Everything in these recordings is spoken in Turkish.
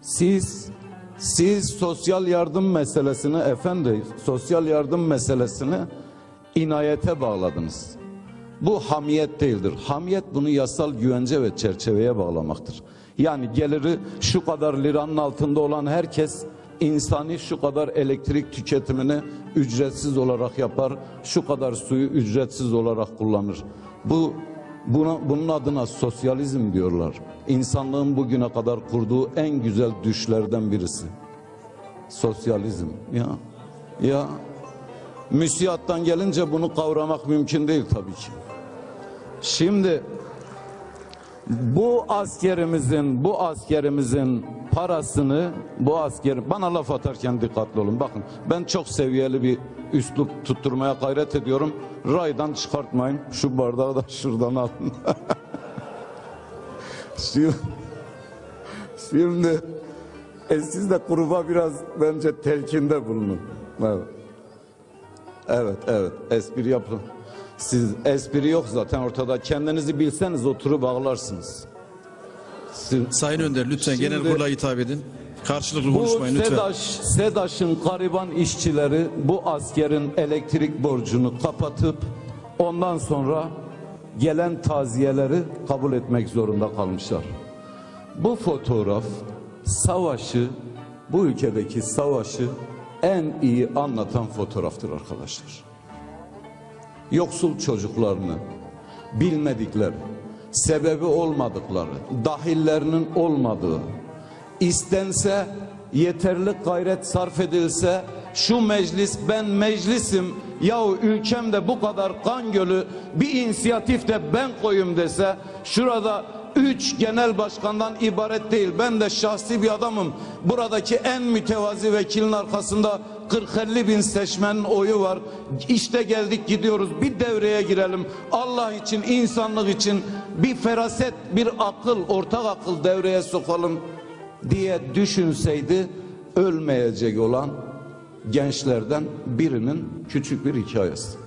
Siz sosyal yardım meselesini sosyal yardım meselesini inayete bağladınız. Bu hamiyet değildir. Hamiyet bunu yasal güvence ve çerçeveye bağlamaktır. Yani geliri şu kadar liranın altında olan herkes insani şu kadar elektrik tüketimini ücretsiz olarak yapar, şu kadar suyu ücretsiz olarak kullanır. Bunun adına sosyalizm diyorlar. İnsanlığın bugüne kadar kurduğu en güzel düşlerden birisi. Sosyalizm. Ya. Müsiyattan gelince bunu kavramak mümkün değil tabii ki. Şimdi bu askerimizin parasını, bana laf atarken dikkatli olun. Bakın, ben çok seviyeli bir üslup tutturmaya gayret ediyorum. Raydan çıkartmayın. Şu bardağı da şuradan alın. Şimdi siz de gruba biraz bence telkinde bulunun. Evet, espri yapın. Espri yok zaten ortada. Kendinizi bilseniz oturup ağlarsınız. Sayın Önder, lütfen genel kurula hitap edin. Karşılıklı konuşmayın lütfen. SEDAŞ'ın gariban işçileri bu askerin elektrik borcunu kapatıp ondan sonra gelen taziyeleri kabul etmek zorunda kalmışlar. Bu fotoğraf bu ülkedeki savaşı en iyi anlatan fotoğraftır arkadaşlar. Yoksul çocuklarını, bilmedikleri, sebebi olmadıkları, dahillerinin olmadığı, istense, yeterli gayret sarf edilse, şu meclis, ben meclisim, yahu ülkemde bu kadar kan gölü, bir inisiyatif de ben koyayım dese, şurada 3 genel başkandan ibaret değil, ben de şahsi bir adamım, buradaki en mütevazi vekilin arkasında 40-50 bin seçmenin oyu var, işte geldik gidiyoruz, bir devreye girelim, Allah için, insanlık için bir feraset, bir akıl, ortak akıl devreye sokalım diye düşünseydi, ölmeyecek olan gençlerden birinin küçük bir hikayesi.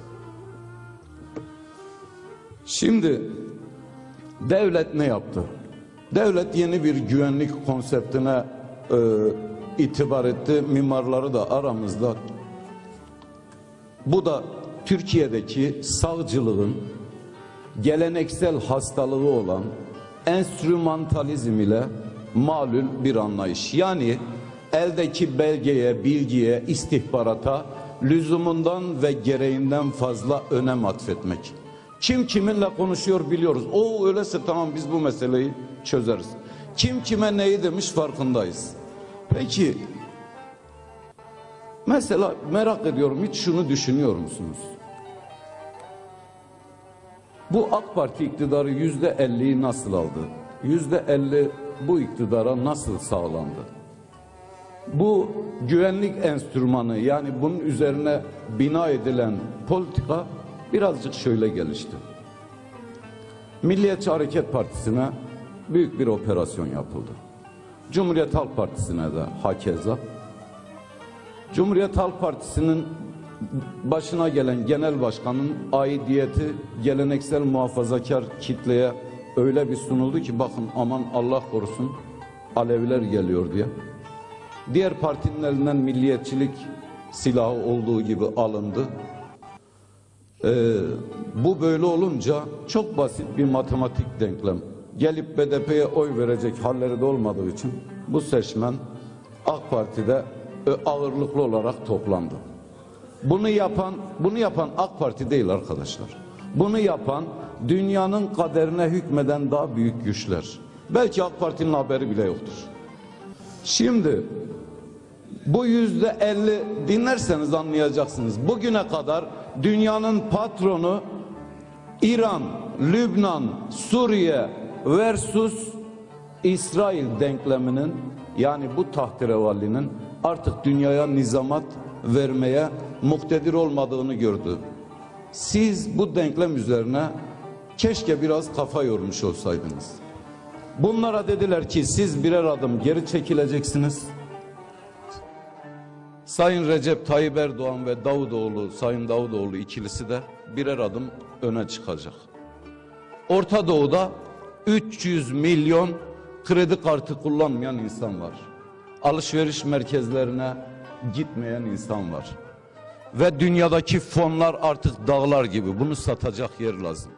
Şimdi devlet ne yaptı? Devlet yeni bir güvenlik konseptine itibar etti. Mimarları da aramızda. Bu da Türkiye'deki savcılığın geleneksel hastalığı olan enstrümantalizm ile malul bir anlayış. Yani eldeki belgeye, bilgiye, istihbarata lüzumundan ve gereğinden fazla önem atfetmek. Kim kiminle konuşuyor biliyoruz. O öyleyse tamam, biz bu meseleyi çözeriz. Kim kime neyi demiş farkındayız. Peki mesela merak ediyorum, hiç şunu düşünüyor musunuz? Bu AK Parti iktidarı %50'yi nasıl aldı? %50 bu iktidara nasıl sağlandı? Bu güvenlik enstrümanı, yani bunun üzerine bina edilen politika birazcık şöyle gelişti. Milliyetçi Hareket Partisi'ne büyük bir operasyon yapıldı. Cumhuriyet Halk Partisi'ne de hakeza. Cumhuriyet Halk Partisi'nin başına gelen genel başkanın aidiyeti geleneksel muhafazakar kitleye öyle bir sunuldu ki, bakın aman Allah korusun Aleviler geliyor diye. Diğer partinin elinden milliyetçilik silahı olduğu gibi alındı. Bu böyle olunca çok basit bir matematik denklem. Gelip BDP'ye oy verecek halleri de olmadığı için bu seçmen AK Parti'de ağırlıklı olarak toplandı. Bunu yapan AK Parti değil arkadaşlar. Bunu yapan dünyanın kaderine hükmeden daha büyük güçler. Belki AK Parti'nin haberi bile yoktur. Şimdi bu %50 dinlerseniz anlayacaksınız. Bugüne kadar dünyanın patronu İran, Lübnan, Suriye versus İsrail denkleminin, yani bu tahterevallinin artık dünyaya nizamat vermeye muktedir olmadığını gördü. Siz bu denklem üzerine keşke biraz kafa yormuş olsaydınız. Bunlara dediler ki siz birer adım geri çekileceksiniz. Sayın Recep Tayyip Erdoğan ve Sayın Davutoğlu ikilisi de birer adım öne çıkacak. Orta Doğu'da 300 milyon kredi kartı kullanmayan insan var. alışveriş merkezlerine gitmeyen insan var. Ve dünyadaki fonlar artık dağlar gibi. Bunu satacak yer lazım.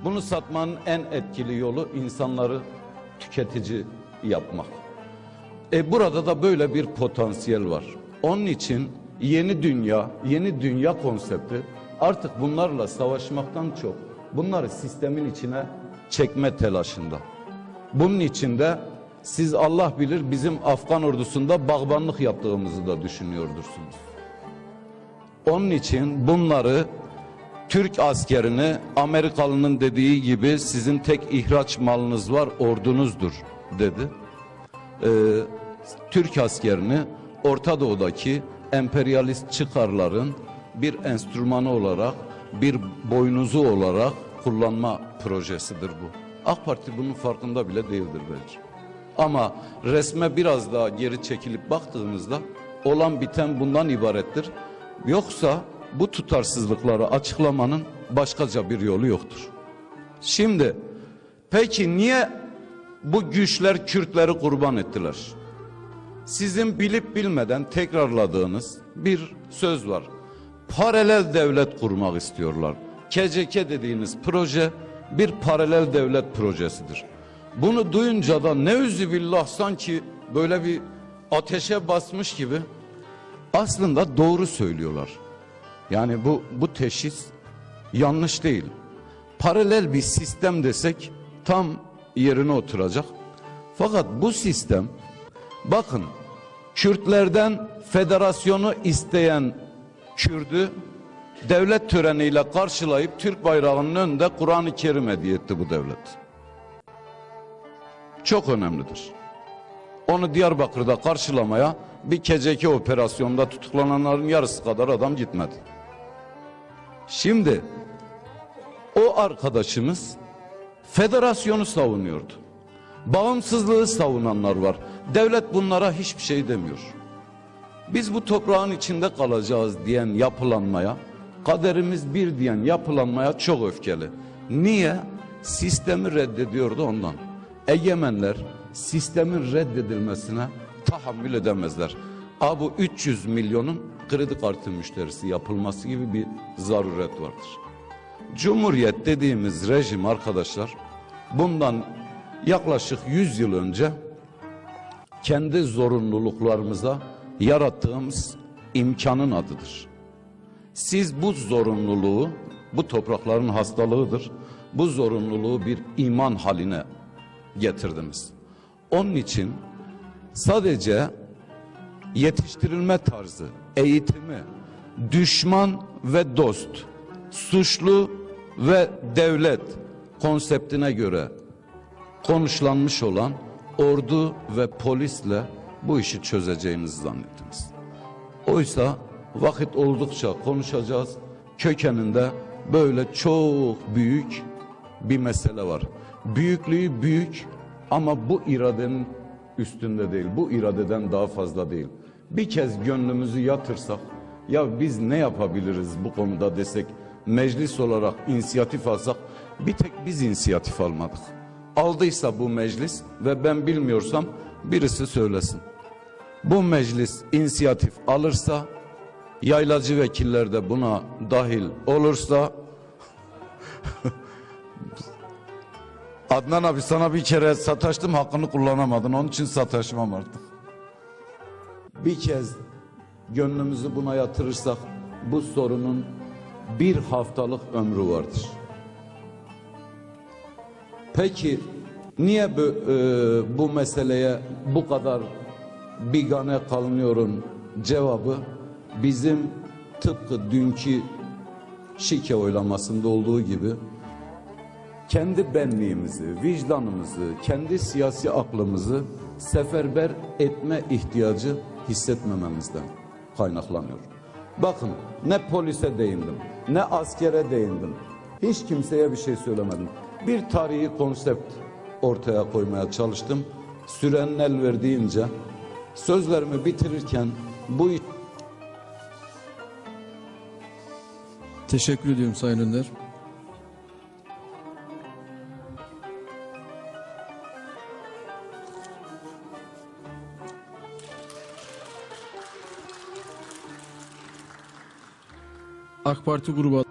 Bunu satmanın en etkili yolu insanları tüketici yapmak. Burada da böyle bir potansiyel var. Onun için yeni dünya konsepti artık bunlarla savaşmaktan çok bunları sistemin içine çekme telaşında. Bunun için de siz Allah bilir bizim Afgan ordusunda bağbanlık yaptığımızı da düşünüyordursunuz. Onun için bunları Türk askerini Amerikalının dediği gibi sizin tek ihraç malınız var ordunuzdur dedi. Türk askerini Orta Doğu'daki emperyalist çıkarların bir enstrümanı olarak, bir boynuzu olarak kullanma projesidir bu. AK Parti bunun farkında bile değildir belki. Ama resme biraz daha geri çekilip baktığımızda olan biten bundan ibarettir. Yoksa bu tutarsızlıkları açıklamanın başkaca bir yolu yoktur. Şimdi peki niye bu güçler Kürtleri kurban ettiler? Sizin bilip bilmeden tekrarladığınız bir söz var. Paralel devlet kurmak istiyorlar. KCK dediğiniz proje bir paralel devlet projesidir. Bunu duyunca da neuzubillah sanki böyle bir ateşe basmış gibi aslında doğru söylüyorlar. Yani bu teşhis yanlış değil. Paralel bir sistem desek tam yerine oturacak. Fakat bu sistem bakın Kürtlerden federasyonu isteyen Kürdü devlet töreniyle karşılayıp Türk bayrağının önünde Kur'an-ı Kerim hediye etti bu devlet. Çok önemlidir. Onu Diyarbakır'da karşılamaya bir KCK operasyonunda tutuklananların yarısı kadar adam gitmedi. Şimdi o arkadaşımız federasyonu savunuyordu. Bağımsızlığı savunanlar var. Devlet bunlara hiçbir şey demiyor. Biz bu toprağın içinde kalacağız diyen yapılanmaya, kaderimiz bir diyen yapılanmaya çok öfkeli. Niye? Sistemi reddediyordu ondan. Egemenler sistemin reddedilmesine tahammül edemezler. Bu 300 milyonun kredi kartı müşterisi yapılması gibi bir zaruret vardır. Cumhuriyet dediğimiz rejim arkadaşlar bundan yaklaşık 100 yıl önce kendi zorunluluklarımıza yarattığımız imkanın adıdır. Siz bu zorunluluğu, bu toprakların hastalığıdır, bu zorunluluğu bir iman haline getirdiniz. Onun için sadece yetiştirilme tarzı, eğitimi, düşman ve dost, suçlu ve devlet konseptine göre konuşlanmış olan ordu ve polisle bu işi çözeceğinizi zannettiniz. Oysa vakit oldukça konuşacağız. Kökeninde böyle çok büyük bir mesele var. Büyüklüğü büyük ama bu iradenin üstünde değil. Bu iradeden daha fazla değil. Bir kez gönlümüzü yatırsak, ya biz ne yapabiliriz bu konuda desek, meclis olarak inisiyatif alsak, bir tek biz inisiyatif almadık. Aldıysa bu meclis ve ben bilmiyorsam birisi söylesin. Bu meclis inisiyatif alırsa, yaylacı vekiller de buna dahil olursa, Adnan abi sana bir kere sataştım, hakkını kullanamadın, onun için sataşmam artık. Bir kez gönlümüzü buna yatırırsak bu sorunun bir haftalık ömrü vardır. Peki niye bu meseleye bu kadar bigane kalınıyorum cevabı bizim tıpkı dünkü şike oylamasında olduğu gibi kendi benliğimizi, vicdanımızı, kendi siyasi aklımızı seferber etme ihtiyacı hissetmememizden kaynaklanıyor. Bakın ne polise değindim, ne askere değindim, hiç kimseye bir şey söylemedim. Bir tarihi konsept ortaya koymaya çalıştım. Sürenin el verdiğince sözlerimi bitirirken bu Teşekkür ediyorum Sayın Önder. AK Parti grubu